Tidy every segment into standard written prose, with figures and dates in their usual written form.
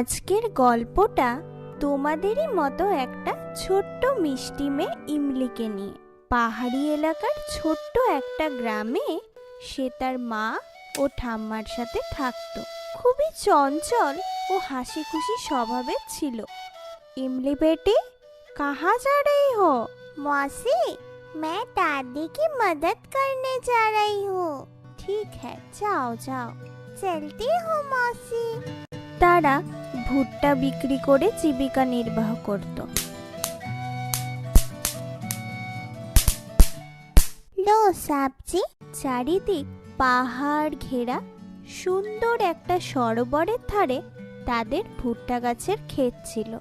আজকের গল্পটা তোমাদেরই মতো একটা ছোট্ট মিষ্টি মেয়ে ইমলিকে নিয়ে। পাহাড়ি এলাকার ছোট্ট একটা গ্রামে সে তার মা ও ঠাম্মার সাথে থাকতো। খুবই চঞ্চল ও হাসি খুশি স্বভাবের ছিল। इमली बेटी, कहाँ जा रही हो? मौसी, मैं दादी की मदद करने जा रही हूँ। ठीक है, जाओ जाओ। चलती हूँ मौसी। তারা ভুট্টা বিক্রি করে জীবিকা নির্বাহ করত। লো সাবজি। চারিদিক পাহাড় ঘেরা সুন্দর একটা সরোবরের ধারে তাদের ভুট্টা গাছের ক্ষেত ছিল।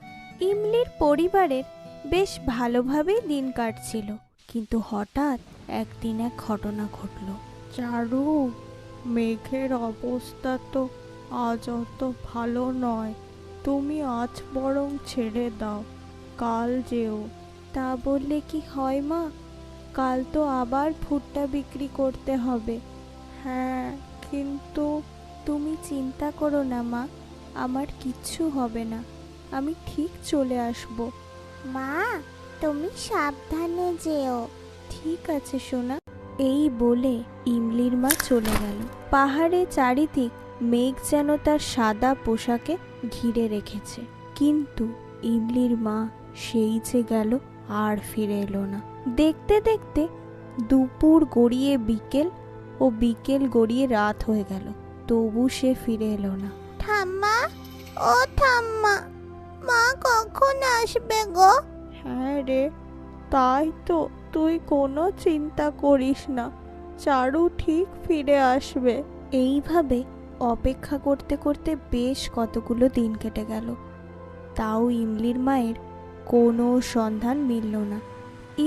ইমলির পরিবারের বেশ ভালোভাবেই দিন কাটছিল, কিন্তু হঠাৎ একদিন এক ঘটনা ঘটল। চারু, মেঘের অবস্থা তো আজ অত ভালো নয়। তুমি আজ বরং ছেড়ে দাও, কাল যেও। তা বললে কি হয় মা? কাল তো আবার ভুট্টা বিক্রি করতে হবে। হ্যাঁ, কিন্তু তুমি চিন্তা করো না মা, আমার কিচ্ছু হবে না, আমি ঠিক চলে আসব। মা, তুমি সাবধানে যেও। ঠিক আছে সোনা। এই বলে ইমলির মা চলে গেল। পাহাড়ে চারিদিক মেঘ যেন তার সাদা পোশাকে ঘিরে রেখেছে, কিন্তু ইমলির মা সেই যে গেল, আর ফিরে এলো না। দেখতে দেখতে দুপুর গড়িয়ে বিকেল ও বিকেল গড়িয়ে রাত হয়ে গেল, তবু সে ফিরে এলো না। ঠাম্মা, ও ঠাম্মা, মা কখন আসবে গো? হ্যাঁ রে, তাই তো, তুই কোনো চিন্তা করিস না, চারু ঠিক ফিরে আসবে। এইভাবে অপেক্ষা করতে করতে বেশ কতগুলো দিন কেটে গেল, তাও ইমলির মায়ের কোনো সন্ধান মিলল না।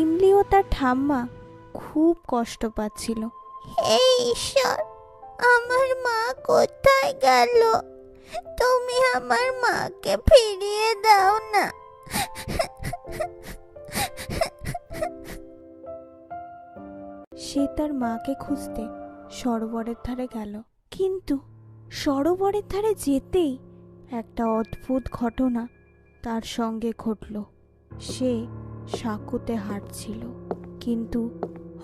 ইমলি ও তার ঠাম্মা খুব কষ্ট পাচ্ছিল। হে ঈশ্বর, আমার মা কোথায় গেল? তুমি আমার মাকে ফিরিয়ে দাও না। সে তার মাকে খুঁজতে সরোবরের ধারে গেল, কিন্তু সরোবরের ধারে যেতেই একটা অদ্ভুত ঘটনা তার সঙ্গে ঘটল। সে সাঁকুতে হাঁটছিল, কিন্তু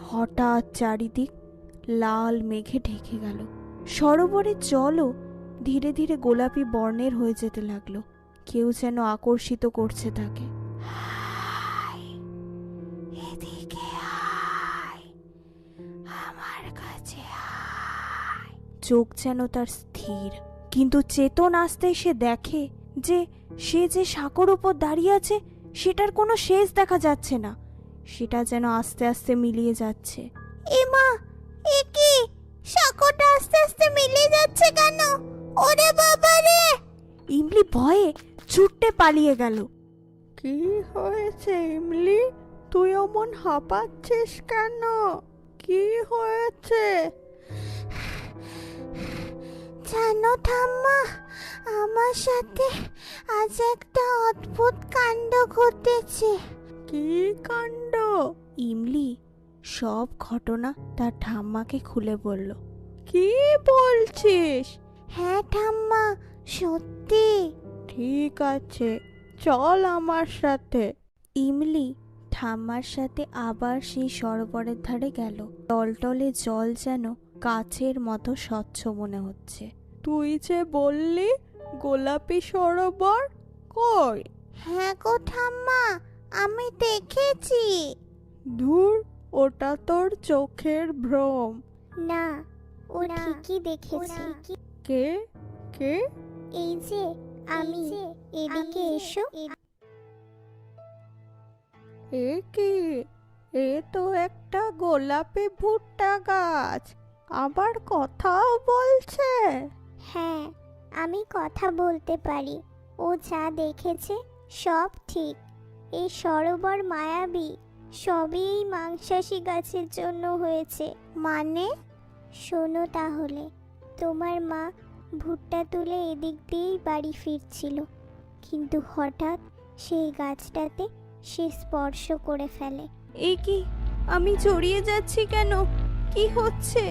হঠাৎ চারিদিক লাল মেঘে ঢেকে গেল। সরোবরের জলও ধীরে ধীরে গোলাপি বর্ণের হয়ে যেতে লাগলো। কেউ যেন আকর্ষিত করছে তাকে। এদিকে আয়, আমার কাছে আয়। চোখ যেন তার স্থির, কিন্তু চেতন আসতেই সে দেখে যে সে যে সাঁকোর উপর দাঁড়িয়ে আছে সেটার কোনো শেষ দেখা যাচ্ছে না। সেটা যেন আস্তে আস্তে মিলিয়ে যাচ্ছে। এ মা, এ কি? সাঁকোটা আস্তে আস্তে মিলিয়ে যাচ্ছে কেন? ওরে বাবা রে! ইমলি ভয়ে ছুটতে পালিয়ে গেল। কি হয়েছে ইমলি? তুই অমন হাঁপাচ্ছিস কেন? কি হয়েছে? জানো ঠাম্মা, আমার সাথে আজ একটা অদ্ভুত কাণ্ড ঘটেছে। কি কাণ্ড? ইমলি সব ঘটনা তার ঠাম্মাকে খুলে বলল। কি বলছিস? হ্যাঁ ঠাম্মা, সত্যি। ঠিক আছে, চল আমার সাথে। ইমলি ঠাম্মার সাথে আবার সেই সরোবরের ধারে গেল। টলটলে জল যেন কাচের মতো স্বচ্ছ মনে হচ্ছে। তুই যে বললি গোলাপি সরোবর, কই? হ্যাঁ গো ঠাম্মা, আমি দেখেছি। ধুর, ওটা তোর চোখের ভ্রম। না, ও ঠিকই দেখেছি। কে কে? এই যে আমি, এদিকে এসো। এ কি? এ তো একটা গোলাপি ভুট্টা গাছ, আবার কথাও বলছে। হ্যাঁ, আমি কথা বলতে পারি। ও যা দেখেছে সব ঠিক। এই সরোবর মায়াবী, সবই এই মাংসাশী গাছের জন্য হয়েছে। মানে? শোনো তাহলে, তোমার মা ভুট্টা তুলে এদিক দিয়েই বাড়ি ফিরছিল, কিন্তু হঠাৎ সেই গাছটাতে সে স্পর্শ করে ফেলে। এ কি? আমি জড়িয়ে যাচ্ছি কেন? কি হচ্ছে?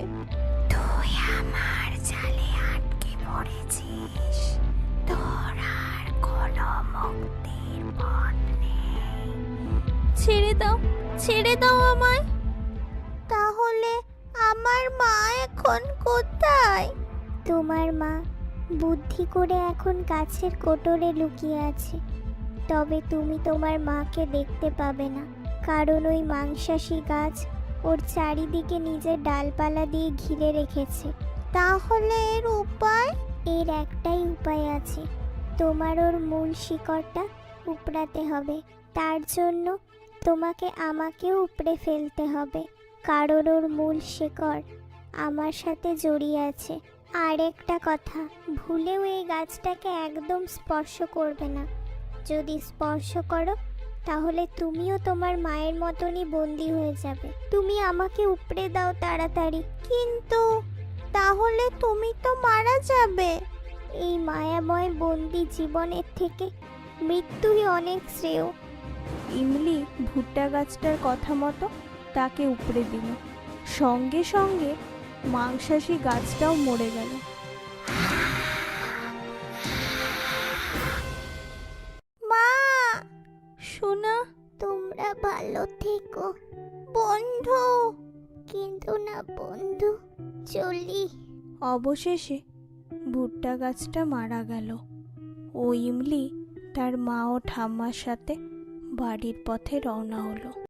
তুই আমার জালে আটকে পড়েছিস, তোর আর ছেড়ে দাও আমায়। তাহলে আমার মা এখন কোথায়? তোমার মা বুদ্ধি করে এখন গাছের কোটরে লুকিয়ে আছে। তবে তুমি তোমার মাকে দেখতে পাবে না, কারণ ওই মাংসাশী গাছ ওর চারিদিকে নিজের ডালপালা দিয়ে ঘিরে রেখেছে। তাহলে এর উপায়? এর একটাই উপায় আছে, তোমার ওর মূল শিকড়টা উপড়াতে হবে। তার জন্য তোমাকে আমাকেও উপড়ে ফেলতে হবে, কারণ ওর মূল শিকড় আমার সাথে জড়িয়ে আছে। আর একটা কথা, ভুলেও এই গাছটাকে একদম স্পর্শ করবে না। যদি স্পর্শ করো তাহলে তুমিও তোমার মায়ের মতনই বন্দি হয়ে যাবে। তুমি আমাকে উপড়ে দাও তাড়াতাড়ি। কিন্তু তাহলে তুমি তো মারা যাবে। এই মায়াময় বন্দি জীবনের থেকে মৃত্যুই অনেক শ্রেয়। ইমলি ভুট্টা গাছটার কথা মতো তাকে উপড়ে দিল। সঙ্গে সঙ্গে মাংসাশী গাছটাও মরে গেল। মা, সোনা, তোমরা ভালো থেকো বন্ধু। কিন্তু না বন্ধু, চলি। অবশেষে ভুট্টা গাছটা মারা গেল ও ইমলি তার মা ও ঠাম্মার সাথে বাড়ির পথে রওনা হলো।